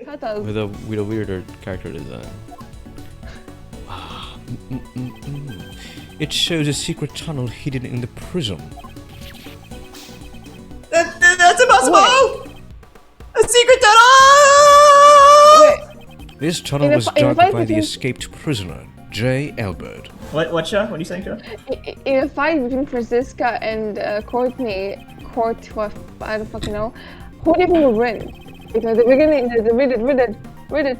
Katas. With a weirder character design. It shows a secret tunnel hidden in the prison. That's impossible! A secret tunnel! This tunnel was dug by the escaped prisoner, J. Albert. What, Sha? What are you saying, Sha? In a fight between Franziska and Courtney, I don't fucking know, who do you think will win? Because the beginning, read it.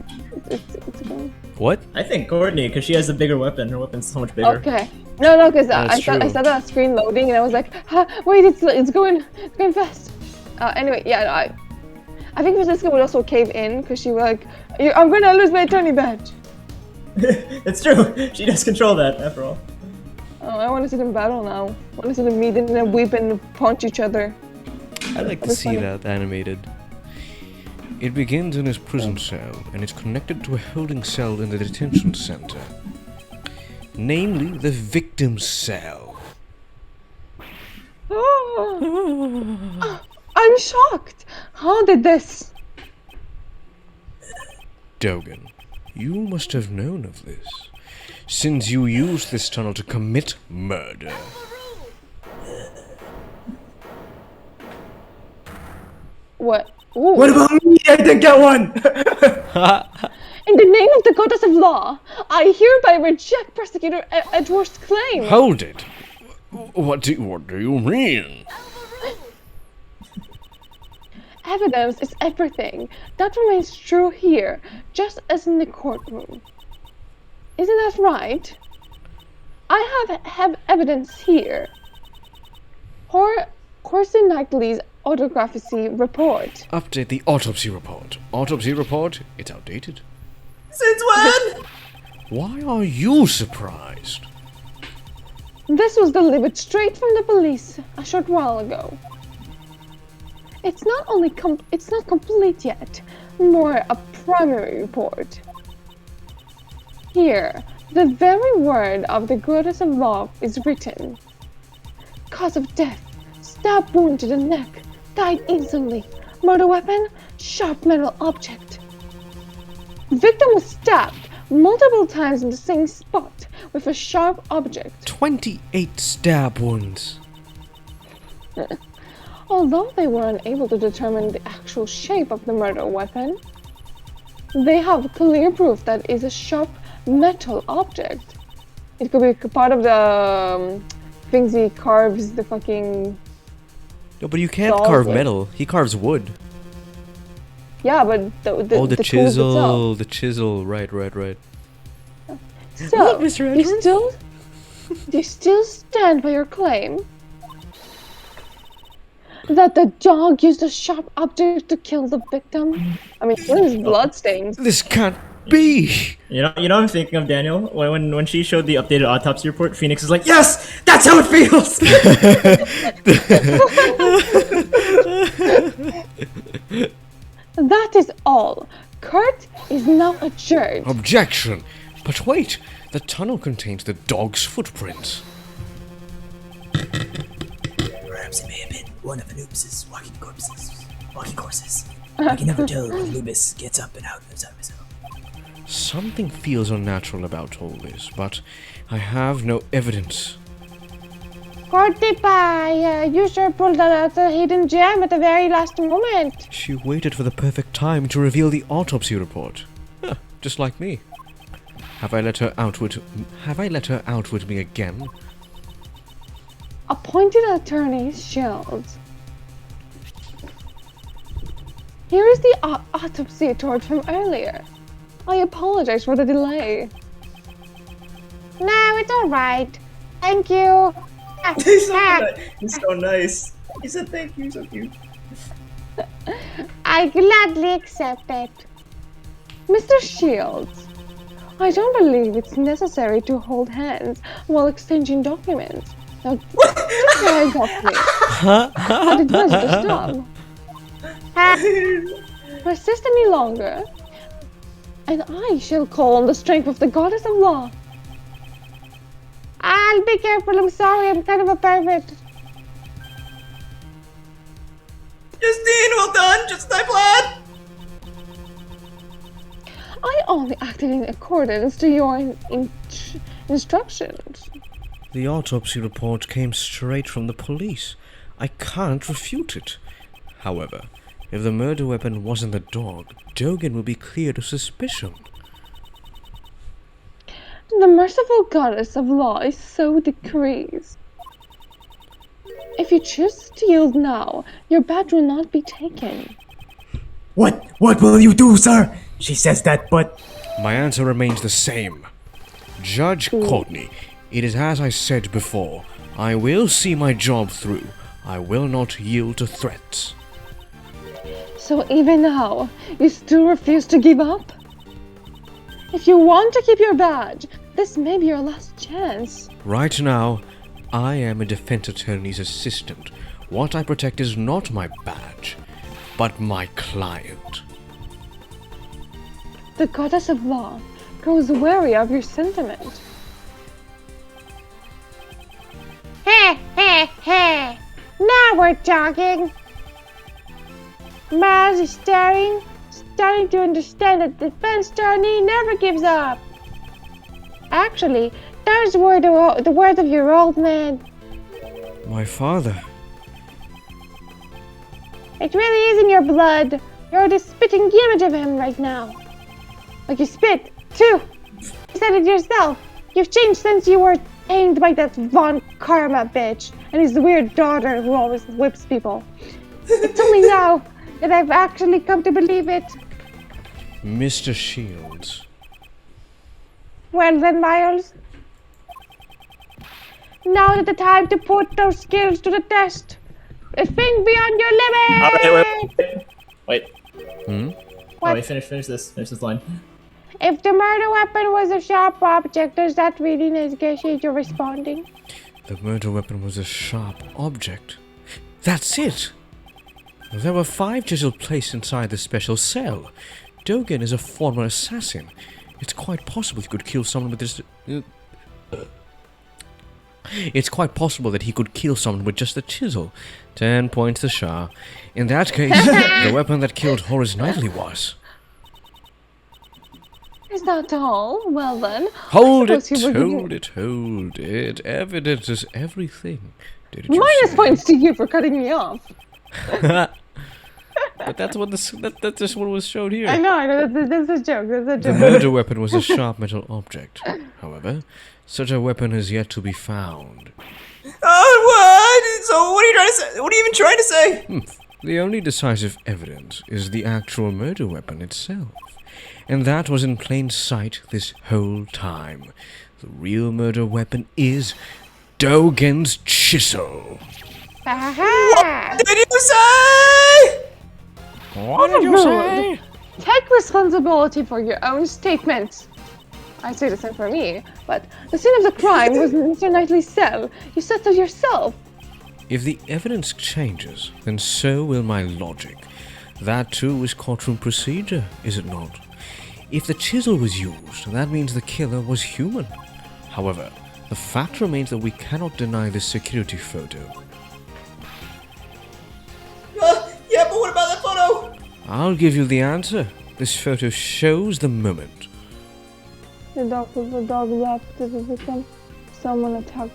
It's going. What? I think Courtney, because she has the bigger weapon. Her weapon's so much bigger. Okay. No, because I true. saw that screen loading and I was like, wait, it's going fast. Anyway, yeah, I think Franziska would also cave in because she was like, I'm gonna lose my attorney badge. It's true. She does control that, after all. Oh, I want to see them battle now. I want to see them meet and then weep and punch each other. I like to see that animated. It begins in his prison cell and is connected to a holding cell in the detention center. Namely, the victim's cell. I'm shocked. How did this? Dogen, you must have known of this, since you used this tunnel to commit murder. What? Ooh. What about me? I didn't get one! In the name of the goddess of law, I hereby reject Prosecutor Edward's claim. Hold it! What do you mean? Evidence is everything. That remains true here, just as in the courtroom. Isn't that right? I have evidence here. Corsi Knightley's autopsy report. Update the autopsy report. Autopsy report? It's outdated. Since when? Why are you surprised? This was delivered straight from the police a short while ago. It's not only it's not complete yet, nor a primary report. Here, the very word of the goddess of law is written. Cause of death, stab wound to the neck, died instantly. Murder weapon, sharp metal object. Victim was stabbed multiple times in the same spot with a sharp object. 28 stab wounds. Although they were unable to determine the actual shape of the murder weapon, they have clear proof that it is a sharp metal object. It could be part of the things he carves the fucking... No, but you can't dolls carve with. metal. He carves wood. Yeah, but the chisel, the chisel. Right. So, Look, Mr. Edwards. you still stand by your claim that the dog used a sharp object to kill the victim? I mean, what is bloodstains? This can't be. You know what I'm thinking of, Daniel? When she showed the updated autopsy report, Phoenix is like, yes! That's how it feels! That is all. Kurt is now adjourned. Objection. But wait, the tunnel contains the dog's footprints. Perhaps it may have been one of Anubis's walking corpses. I can never tell when Anubis gets up and out of his own. Something feels unnatural about all this, but I have no evidence. Cortipa, you sure pulled out a hidden gem at the very last moment. She waited for the perfect time to reveal the autopsy report. Huh, just like me. Have I let her out with me again? Appointed attorney's shield. Here is the autopsy report from earlier. I apologize for the delay. No, it's alright. Thank you. He's so nice. He said thank you, so cute. I gladly accept it. Mr. Shields, I don't believe it's necessary to hold hands while exchanging documents. Now, just hands off me. I did not to stop. Persist any longer, and I shall call on the strength of the goddess of law. I'll be careful, I'm sorry, I'm kind of a pervert. Justine, well done, just as I planned! I only acted in accordance to your instructions. The autopsy report came straight from the police. I can't refute it. However, if the murder weapon wasn't the dog, Dogen will be cleared of suspicion. The merciful goddess of law is so decrees. If you choose to yield now, your badge will not be taken. What will you do, sir? She says that, but... My answer remains the same. Judge Courtney, it is as I said before. I will see my job through. I will not yield to threats. So even now, you still refuse to give up? If you want to keep your badge, this may be your last chance. Right now, I am a defense attorney's assistant. What I protect is not my badge, but my client. The goddess of law grows wary of your sentiment. Heh heh heh! Now we're talking! Miles is starting to understand that the defense attorney never gives up. Actually, those were the words of your old man. My father. It really is in your blood. You're the spitting image of him right now. Like you spit, too. You said it yourself. You've changed since you were tamed by that Von Karma bitch and his weird daughter who always whips people. It's only now that I've actually come to believe it. Mr. Shields. Well then, Miles. Now is the time to put those skills to the test. Think beyond your limits! Wait. What? Wait, finish this line. If the murder weapon was a sharp object, does that really negate your responding? The murder weapon was a sharp object. That's it! There were 5 chisels placed inside the special cell. Dogen is a former assassin. It's quite possible he could kill someone with this... It's quite possible that he could kill someone with just a chisel. 10 points to Shah. In that case, the weapon that killed Horace Knightley was... Is that all? Well then... Hold it. Evidence is everything. Didn't you Minus say? points to you for cutting me off. But that's what that's just what was showed here. I know, that's a joke, The murder weapon was a sharp metal object. However, such a weapon has yet to be found. What? So what are you trying to say? What are you even trying to say? The only decisive evidence is the actual murder weapon itself. And that was in plain sight this whole time. The real murder weapon is Dogen's chisel. Aha! Did you say? What did you say? Take responsibility for your own statements. I say the same for me, but the scene of the crime was in Mr. Knightley's cell. You said so yourself. If the evidence changes, then so will my logic. That too is courtroom procedure, is it not? If the chisel was used, that means the killer was human. However, the fact remains that we cannot deny this security photo. Yeah, but what about that photo? I'll give you the answer. This photo shows the moment. The dog left the victim. Someone attacked.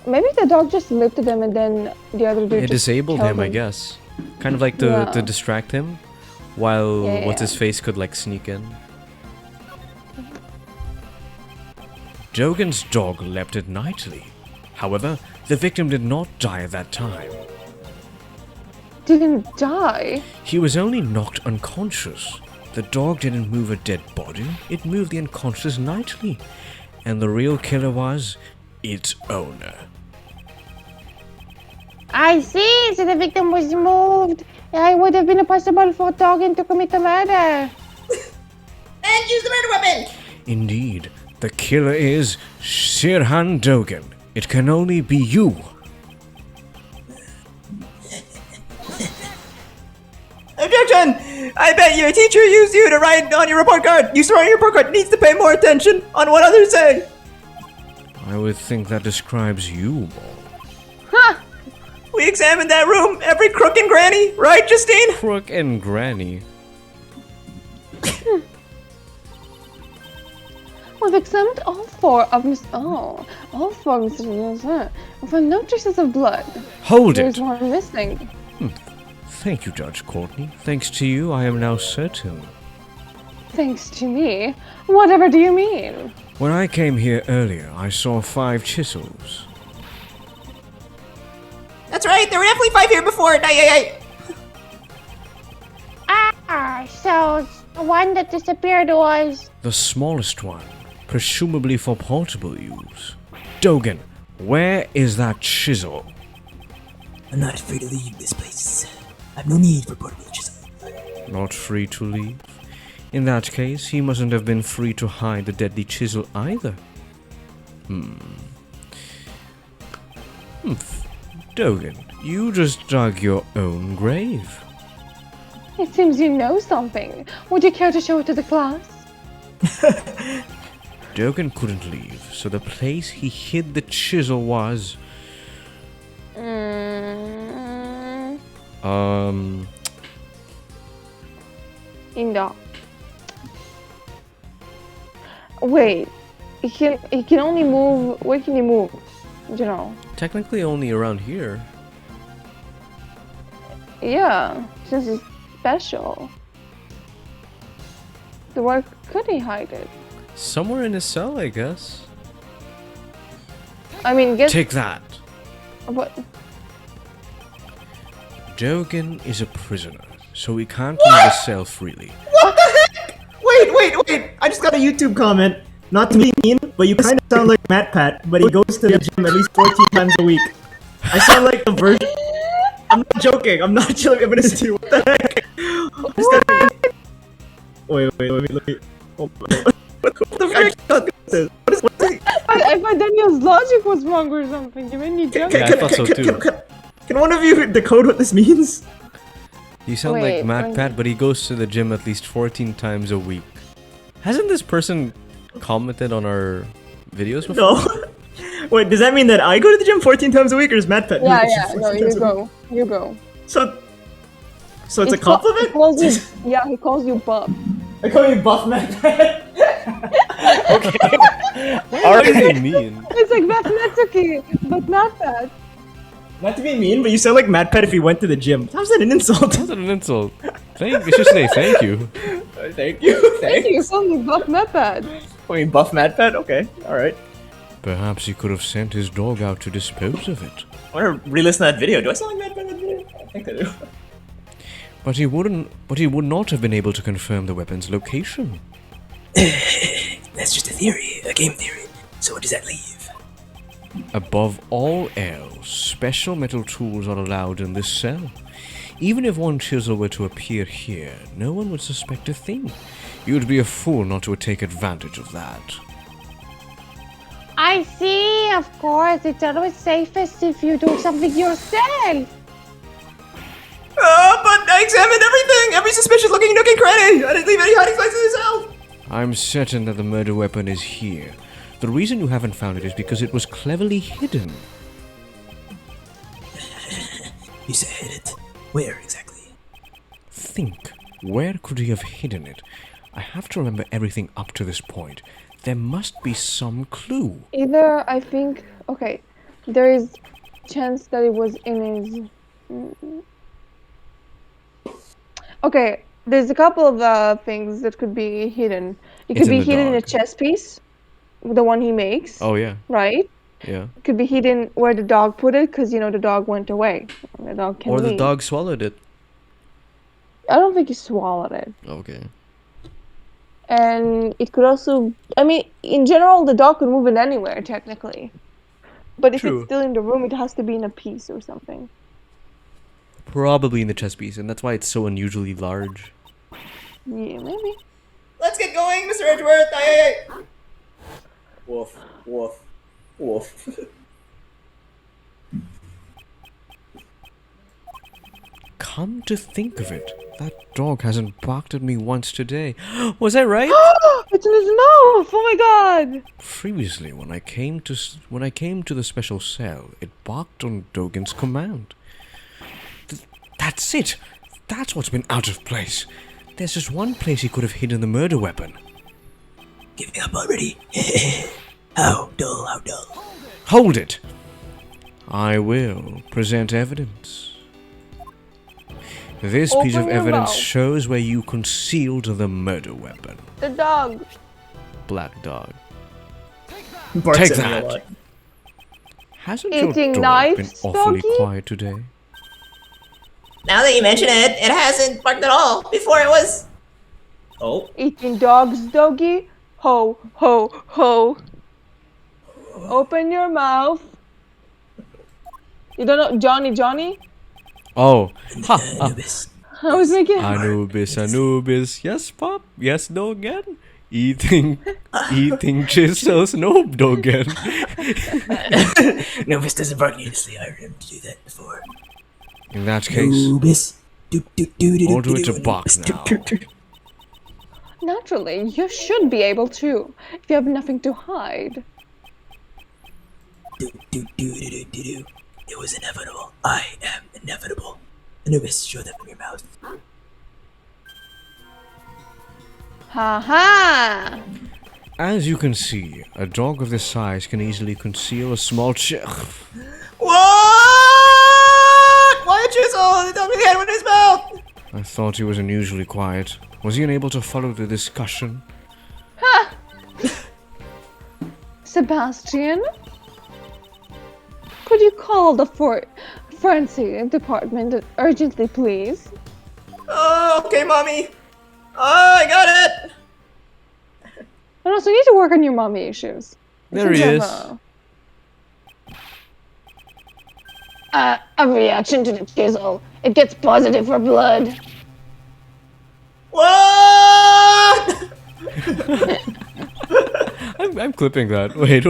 Maybe the dog just lifted him and then the other dude It just disabled killed him, I guess. Kind of like to distract him, while what's his face could like sneak in. Dogen's dog leapt at Knightley. However, the victim did not die at that time. Didn't die? He was only knocked unconscious. The dog didn't move a dead body, it moved the unconscious Knightley. And the real killer was its owner. I see, so the victim was moved. It would have been impossible for Dogen to commit the murder. And use the murder weapon! Indeed, the killer is Sirhan Dogen. It can only be you. Objection! I bet your teacher used you to write on your report card. You saw on your report card needs to pay more attention on what others say. I would think that describes you more. Huh! We examined that room, every crook and granny, right, Justine? Crook and Granny. We've examined all four of Mr. For no traces of blood. Hold There's it! one missing. Thank you, Judge Courtney. Thanks to you, I am now certain. Thanks to me? Whatever do you mean? When I came here earlier, I saw 5 chisels. That's right, there were definitely 5 here before. So the one that disappeared was... The smallest one, presumably for portable use. Dogen, where is that chisel? I'm not free to leave this place. I've no need for portable chisel. Not free to leave? In that case, he mustn't have been free to hide the deadly chisel either. Dogen, you just dug your own grave. It seems you know something. Would you care to show it to the class? Dogen couldn't leave, so the place he hid the chisel was... In the... Wait. He can only move... Where can he move? You know. Technically only around here. Yeah. Since it's special. So where could he hide it? Somewhere in his cell, I guess. I mean, guess... Take that! What? Dogen is a prisoner, so he can't leave his cell freely. What the heck? Wait. I just got a YouTube comment. Not to be mean, but you kind of sound like Matt Pat, but he goes to the gym at least 14 times a week. I sound like the version... I'm not joking. I'm not joking. I'm gonna see what the heck. Wait. Let me... Oh, what the frick? What is this? I thought Daniel's logic was wrong or something. You made me jump. Yeah, I thought so too. Can one of you decode what this means? You sound Wait, like Matt Pat, but he goes to the gym at least 14 times a week. Hasn't this person commented on our videos before? No. Wait, does that mean that I go to the gym 14 times a week, or is Matt Pat? Yeah, no, you go. So it's a compliment? He calls you buff. I call you Buff Matt Pat. Okay. What does he mean? It's like Natsuki, but not that. Not to be mean, but you sound like Matt Pat if he went to the gym. How's that an insult? That's an insult. You should say thank you. Thank you. Thank you, something Buff Method. Wait, Buff Matt Pat? Okay, alright. Perhaps he could have sent his dog out to dispose of it. I want to re-listen to that video. Do I sound like Matt Pat in that video? I think I do. But he would not have been able to confirm the weapon's location. That's just a theory, a game theory. So what does that leave? Above all else, special metal tools are allowed in this cell. Even if one chisel were to appear here, no one would suspect a thing. You'd be a fool not to take advantage of that. I see, of course. It's always safest if you do something yourself. But I examined everything! Every suspicious looking nook and cranny! I didn't leave any hiding places in the cell! I'm certain that the murder weapon is here. The reason you haven't found it is because it was cleverly hidden. You said hid it. Where exactly? Think. Where could he have hidden it? I have to remember everything up to this point. There must be some clue. Either, I think... Okay. There is chance that it was in his... Okay. There's a couple of things that could be hidden. It could be hidden in a chess piece. The one he makes. Oh, yeah. Right? Yeah. It could be hidden where the dog put it, because, the dog went away. The dog can Or the leave. dog swallowed it. I don't think he swallowed it. Okay. And it could also... I mean, in general, the dog could move it anywhere, technically. But if True. it's still in the room, it has to be in a piece or something. Probably in the chess piece, and that's why it's so unusually large. Yeah, maybe. Let's get going, Mr. Edgeworth! Aye. Woof, woof, woof. Come to think of it, that dog hasn't barked at me once today. Was I right? It's in his mouth! Oh my god! Previously, when I came to the special cell, it barked on Dogen's command. That's it! That's what's been out of place. There's just one place he could have hidden the murder weapon. Giving up already. How dull, how dull. Hold it! I will present evidence. This piece of Open your evidence mouth. shows where you concealed the murder weapon. The dog. Black dog. Barks Take at me a that. lot. Hasn't Eating your dog been knives, awfully doggy? quiet today? Now that you mention it, it hasn't barked at all. Before it was. Oh. Eating dogs, doggy. Ho, ho, ho. Open your mouth. You don't know Johnny? Oh, ha! Anubis. I was making. Anubis. Yes, Pop. Yes, Dogen. Eating chisels. No, Dogen. Anubis doesn't bark needlessly. I heard him do that before. In that case, Anubis. order it to bark now. Naturally, you should be able to, if you have nothing to hide. It was inevitable. I am inevitable. Anubis, show them in your mouth. Ha ha! As you can see, a dog of this size can easily conceal a small What? Why a chisel? They told me he had one in his mouth. I thought he was unusually quiet. Was he unable to follow the discussion? Sebastian? Could you call the forensic department urgently, please? Oh, okay, mommy. Oh, I got it. And also, you need to work on your mommy issues. There he Since is. A reaction to the chisel. It gets positive for blood. What? I'm clipping that. Wait.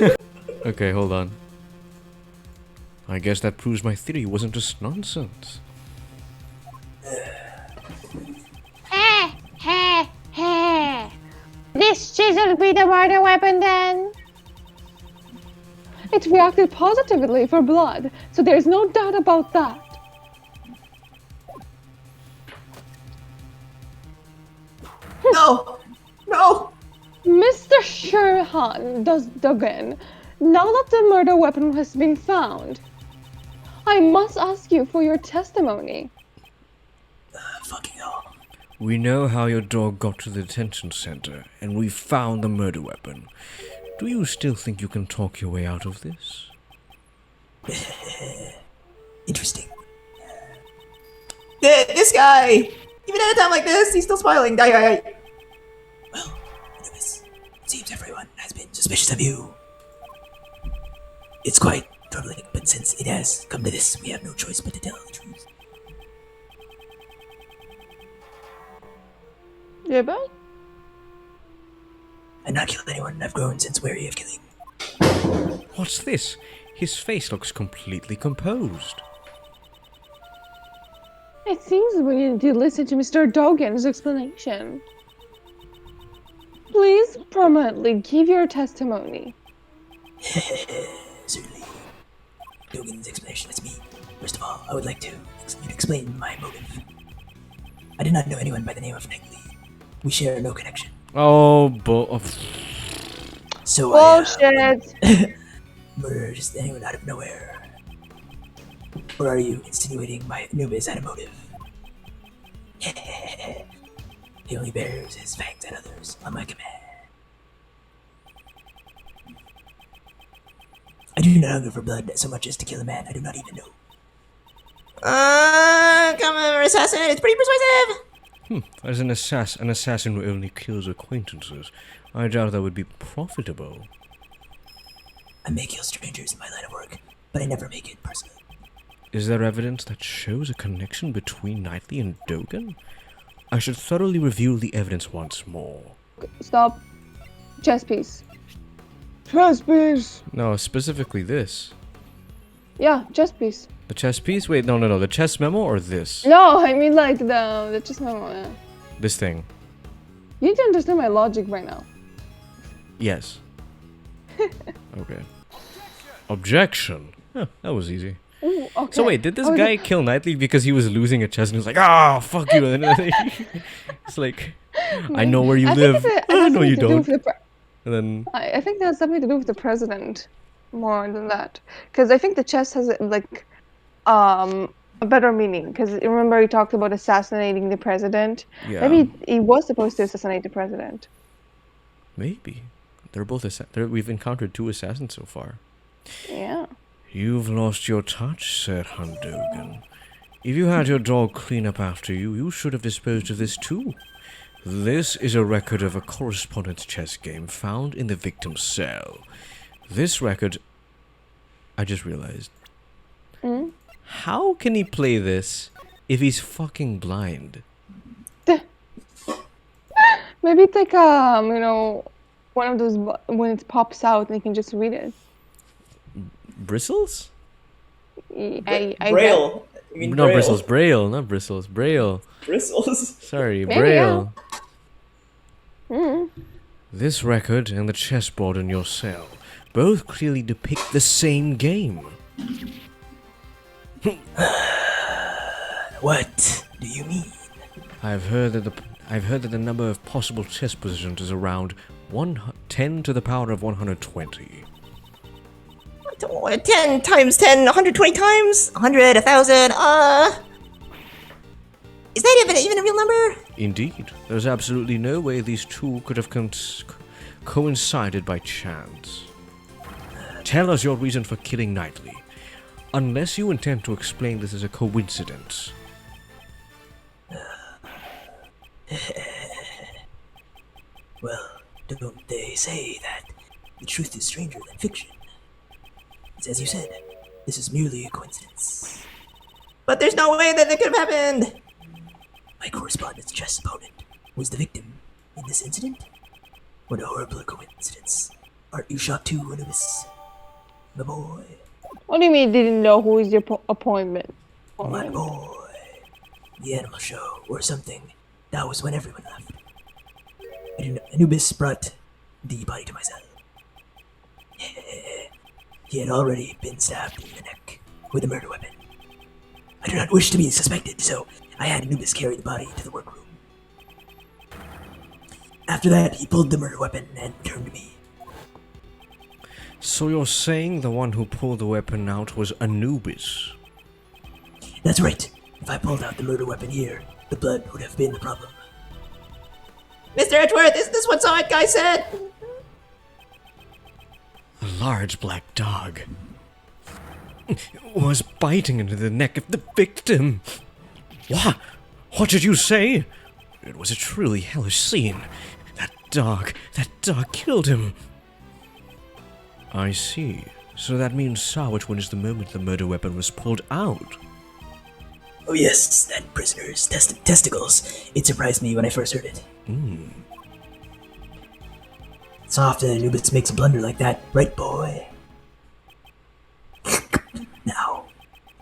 What? Okay, hold on. I guess that proves my theory wasn't just nonsense. This chisel be the murder weapon then? It reacted positively for blood, so there's no doubt about that. No. No. Mr. Sherhan does Dogen, now that the murder weapon has been found, I must ask you for your testimony. Fucking hell. We know how your dog got to the detention center, and we found the murder weapon. Do you still think you can talk your way out of this? Interesting. This guy. Even at a time like this, he's still smiling. Well, Anubis, it seems everyone has been suspicious of you. It's quite troubling, but since it has come to this, we have no choice but to tell the truth. Yeah, but I've not killed anyone. I've grown since wary of killing. What's this? His face looks completely composed. it seems we need to listen to Mr. Dogen's explanation. Please prominently give your testimony. Certainly. Dogen's explanation is me. First of all, I would like to explain my motive. I did not know anyone by the name of Knightley. We share no connection. Oh, So I Bullshit! murdered just anyone out of nowhere. Or are you insinuating my Anubis had a motive? He only bears his fangs at others on my command. I do not hunger for blood so much as to kill a man I do not even know. Come on, assassin. It's pretty persuasive. As an assassin who only kills acquaintances, I doubt that would be profitable. I may kill strangers in my line of work, but I never make it personal. Is there evidence that shows a connection between Knightley and Dogen? I should thoroughly review the evidence once more. Stop. Chess piece. Chess piece! No, specifically this. Yeah, chess piece. The chess piece? Wait, no. The chess memo or this? No, I mean like the chess memo. Yeah. This thing. You need to understand my logic right now. Yes. Okay. Objection. Huh, that was easy. Ooh, okay. So wait, did this Oh, guy kill Knightley because he was losing a chess and he was like, ah, fuck you? And then it's like, I know where you live. No, you don't. And then I think it has something to do with the president more than that, because I think the chess has like a better meaning. Because remember he talked about assassinating the president. yeah, Maybe he was supposed to assassinate the president. maybe they're both. We've encountered 2 assassins so far. Yeah. You've lost your touch, Sir Handogan. If you had your dog clean up after you, you should have disposed of this too. This is a record of a correspondence chess game found in the victim's cell. This record, I just realized. How can he play this if he's fucking blind? Maybe it's like one of those when it pops out and you can just read it. Bristles? I Braille. You mean No, Braille. bristles. Braille, not bristles. Braille. Bristles. Sorry, Maybe, Braille. yeah. This record and the chessboard in your cell both clearly depict the same game. What do you mean? I've heard that the number of possible chess positions is around 10 to the power of 120. 10 times 10, 120 times? 100, 1,000, Is that even a real number? Indeed, there's absolutely no way these 2 could have coincided by chance. Tell us your reason for killing Knightley, unless you intend to explain this as a coincidence. Well, don't they say that the truth is stranger than fiction? It's as you said, this is merely a coincidence. But there's no way that it could have happened! My correspondence chess opponent was the victim in this incident? What a horrible coincidence. Aren't you shocked too, Anubis? My boy. What do you mean didn't know who is your appointment? My boy. The animal show, or something. That was when everyone left. Anubis brought the body to my cell. He had already been stabbed in the neck with a murder weapon. I do not wish to be suspected, so I had Anubis carry the body to the workroom. After that, he pulled the murder weapon and turned to me. So you're saying the one who pulled the weapon out was Anubis? That's right. If I pulled out the murder weapon here, the blood would have been the problem. Mr. Edgeworth, is this what Sonic Guy said? A large black dog was biting into the neck of the victim. What? What did you say? It was a truly hellish scene. That dog killed him. I see. So that means saw which one is the moment the murder weapon was pulled out. Oh yes, that prisoner's testicles. It surprised me when I first heard it. It's often Anubis makes a blunder like that, right boy? Now,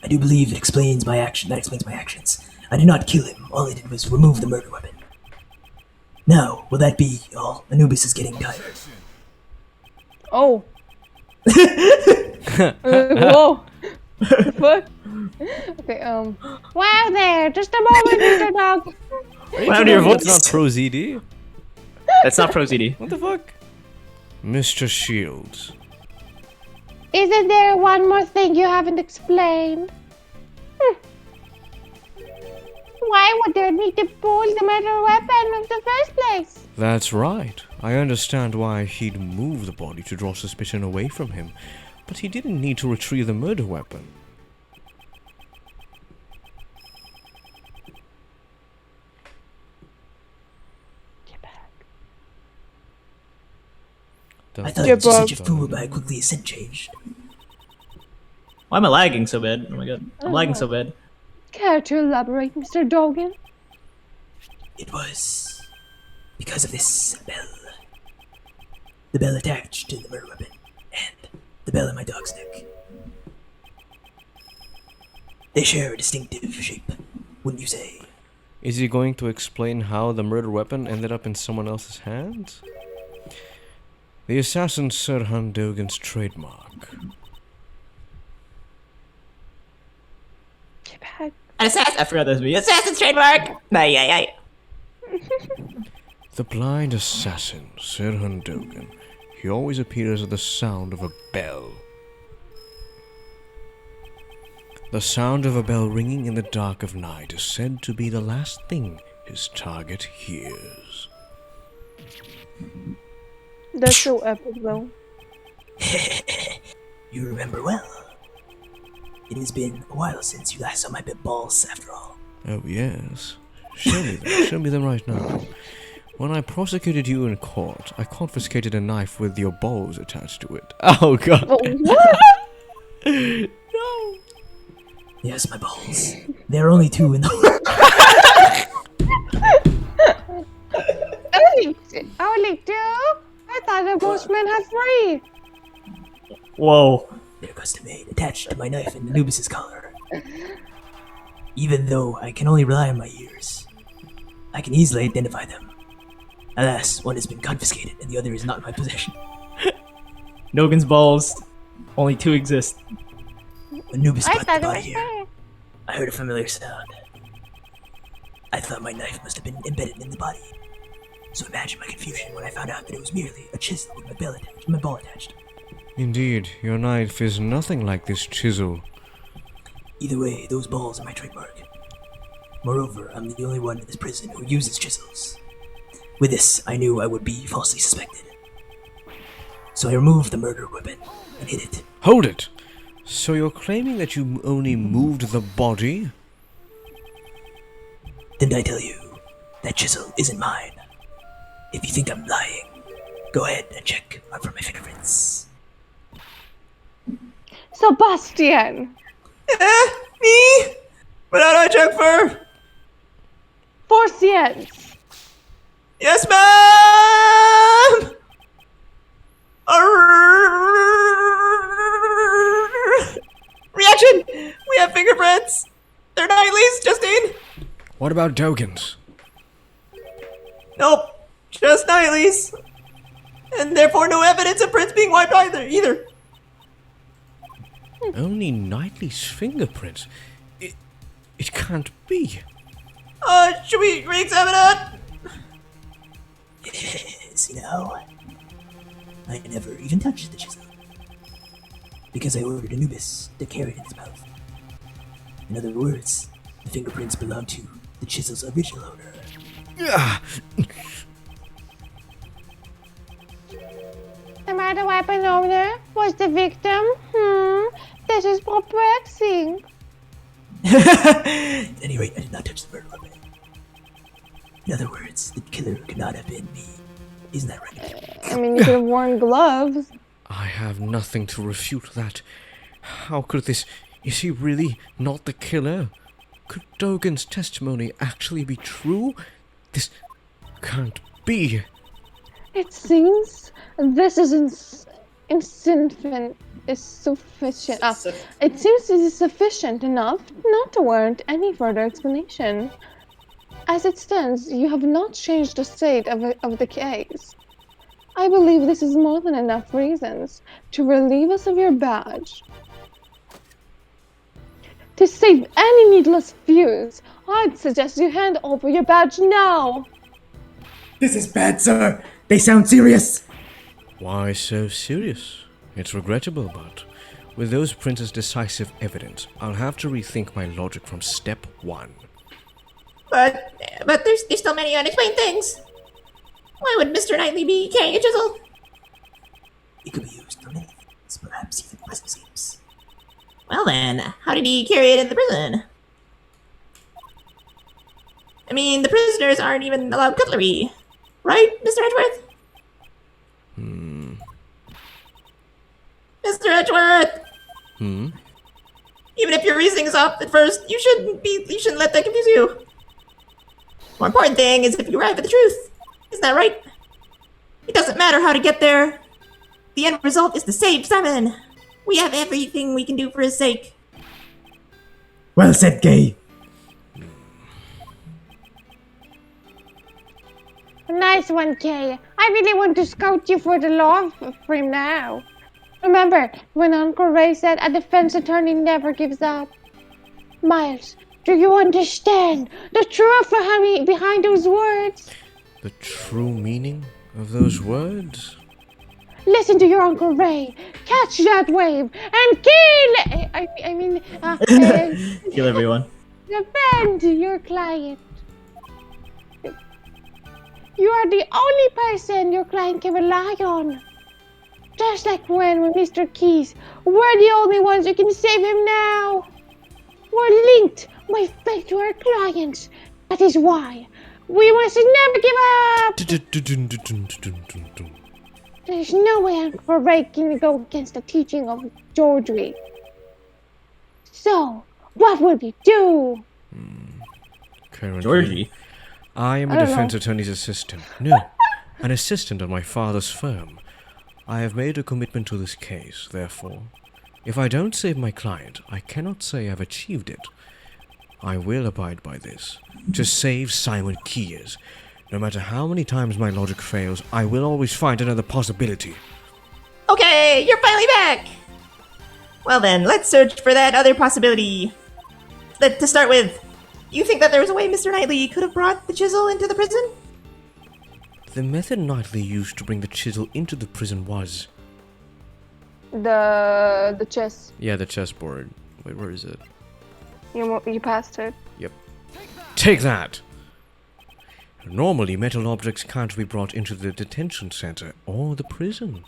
I do believe it explains my action. That explains my actions. I did not kill him. All I did was remove the murder weapon. Now, will that be all? Anubis is getting tired. Oh. Whoa. What? Okay, wow there, just a moment, Mr. Dog. Wow, your voice. That's not Pro ZD. That's not Pro ZD. What the fuck? Mr. Shields. Isn't there one more thing you haven't explained? Why would there need to pull the murder weapon in the first place? That's right. I understand why he'd move the body to draw suspicion away from him, but he didn't need to retrieve the murder weapon. Get back. I thought it was just such a fool, but I quickly scent changed. Why am I lagging so bad? Oh my god. I'm lagging so bad. Care to elaborate, Mr. Dogen? It was because of this bell. The bell attached to the murder weapon, and the bell in my dog's neck. They share a distinctive shape, wouldn't you say? Is he going to explain how the murder weapon ended up in someone else's hands? The assassin Sir Handogan's trademark. Back. An assassin. I forgot this movie. Assassin's trademark. Aye. The blind assassin, Sirhan Dogen. He always appears at the sound of a bell. The sound of a bell ringing in the dark of night is said to be the last thing his target hears. That's so epic, though. You remember well. It has been a while since you last saw my big balls, after all. Oh, yes. Show me them. Show me them right now. When I prosecuted you in court, I confiscated a knife with your balls attached to it. Oh, God. What? No. Yes, my balls. There are only 2 in the Only 2? I thought the postman had 3. Whoa. They're custom made, attached to my knife in Anubis's collar. Even though I can only rely on my ears, I can easily identify them. Alas, one has been confiscated and the other is not in my possession. Dogen's balls. Only 2 exist. When Anubis I brought thought the it body was here, 3. I heard a familiar sound. I thought my knife must have been embedded in the body. So imagine my confusion when I found out that it was merely a chisel with my ball attached. Indeed, your knife is nothing like this chisel. Either way, those balls are my trademark. Moreover, I'm the only one in this prison who uses chisels. With this, I knew I would be falsely suspected. So I removed the murder weapon and hid it. Hold it! So you're claiming that you only moved the body? Didn't I tell you? That chisel isn't mine. If you think I'm lying, go ahead and check for my fingerprints. Sebastian! Me? But how do I check for? 4 cents! Yes, ma'am! Reaction! We have fingerprints! They're Nightly's, Justine! What about Dogen's? Nope, just Nightly's. And therefore no evidence of prints being wiped either. Only Knightley's fingerprints? It can't be. Should we re-examine it? See now? I never even touched the chisel. Because I ordered Anubis to carry it in his mouth. In other words, the fingerprints belong to the chisel's original owner. The murder weapon owner was the victim? This is perplexing. At any rate, I did not touch the murder weapon. In other words, the killer could not have been me. Isn't that right? I mean, you could have worn gloves. I have nothing to refute that. How could this... Is he really not the killer? Could Dogen's testimony actually be true? This can't be. It seems this is sufficient. It seems this is sufficient enough not to warrant any further explanation. As it stands, you have not changed the state of the case. I believe this is more than enough reasons to relieve us of your badge. To save any needless feuds, I'd suggest you hand over your badge now. This is bad, sir. They sound serious. Why so serious? It's regrettable, but with those prints as decisive evidence, I'll have to rethink my logic from step 1. But there's still many unexplained things. Why would Mr. Knightley be carrying a chisel? It could be used for many things, perhaps even prison escapes. Well then, how did he carry it in the prison? I mean, the prisoners aren't even allowed cutlery. Right, Mr. Edgeworth? Mr. Edgeworth! Even if your reasoning is off at first, you shouldn't let that confuse you. More important thing is if you arrive at the truth. Isn't that right? It doesn't matter how to get there. The end result is to save Simon. We have everything we can do for his sake. Well said, Gay. Nice one, Kay. I really want to scout you for the law firm now. Remember when Uncle Ray said a defense attorney never gives up? Miles, do you understand the truth behind those words? The true meaning of those words? Listen to your Uncle Ray. Catch that wave and kill. Kill everyone. Defend your client. You are the only person your client can rely on. Just like when with Mr. Keys, we're the only ones who can save him now. We're linked by fate to our clients. That is why we must never give up. There's no way Uncle Ray can go against the teaching of Georgie. So, what will we do? Currently, Georgie? I am a defense attorney's assistant. No, an assistant at my father's firm. I have made a commitment to this case, therefore, if I don't save my client, I cannot say I've achieved it. I will abide by this. To save Simon Keyes. No matter how many times my logic fails, I will always find another possibility. Okay, you're finally back! Well then, let's search for that other possibility. To start with, you think that there was a way Mr. Knightley could have brought the chisel into the prison? The method Knightley used to bring the chisel into the prison was... The chess. Yeah, the chessboard. Wait, where is it? You passed it. Yep. Take that! Normally, metal objects can't be brought into the detention center or the prison.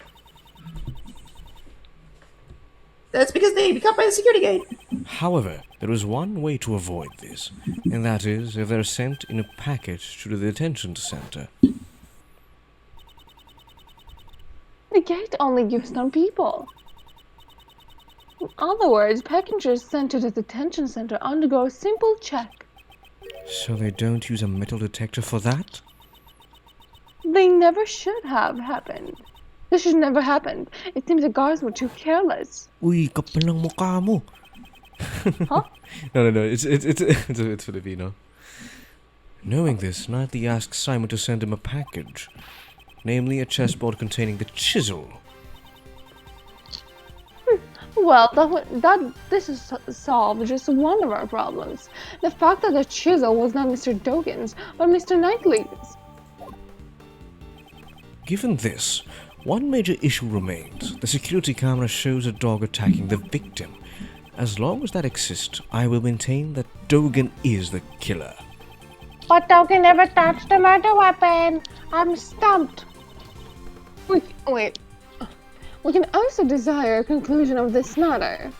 That's because they be caught by the security gate. However, there is one way to avoid this, and that is if they're sent in a package to the detention center. The gate only gives some people. In other words, passengers sent to the detention center undergo a simple check. So they don't use a metal detector for that? They never should have happened. This should never happened. It seems the guards were too careless. Uy, kapal ng mukha mo. Huh? No. It's Filipino. Knowing this, Knightley asked Simon to send him a package, namely a chessboard containing the chisel. Well, this is solved just one of our problems. The fact that the chisel was not Mr. Dogen's, but Mr. Knightley's. Given this, one major issue remains. The security camera shows a dog attacking the victim. As long as that exists, I will maintain that Dogen is the killer. But Dogen never touched the murder weapon. I'm stumped. Wait. We can also desire a conclusion of this matter.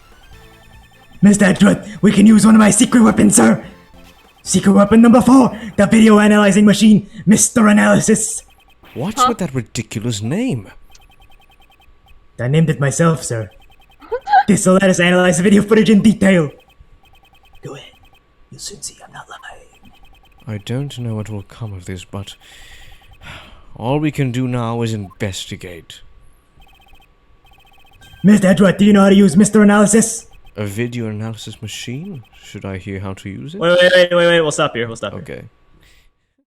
Mr. Edgeworth, we can use one of my secret weapons, sir! Secret weapon number 4, the video analyzing machine, Mr. Analysis! What's with that ridiculous name? I named it myself, sir. This'll let us analyze the video footage in detail. Go ahead. You'll soon see I'm not lying. I don't know what will come of this, but all we can do now is investigate. Mr. Edgeworth, do you know how to use Mr. Analysis? A video analysis machine? Should I hear how to use it? Wait, we'll stop here, Okay.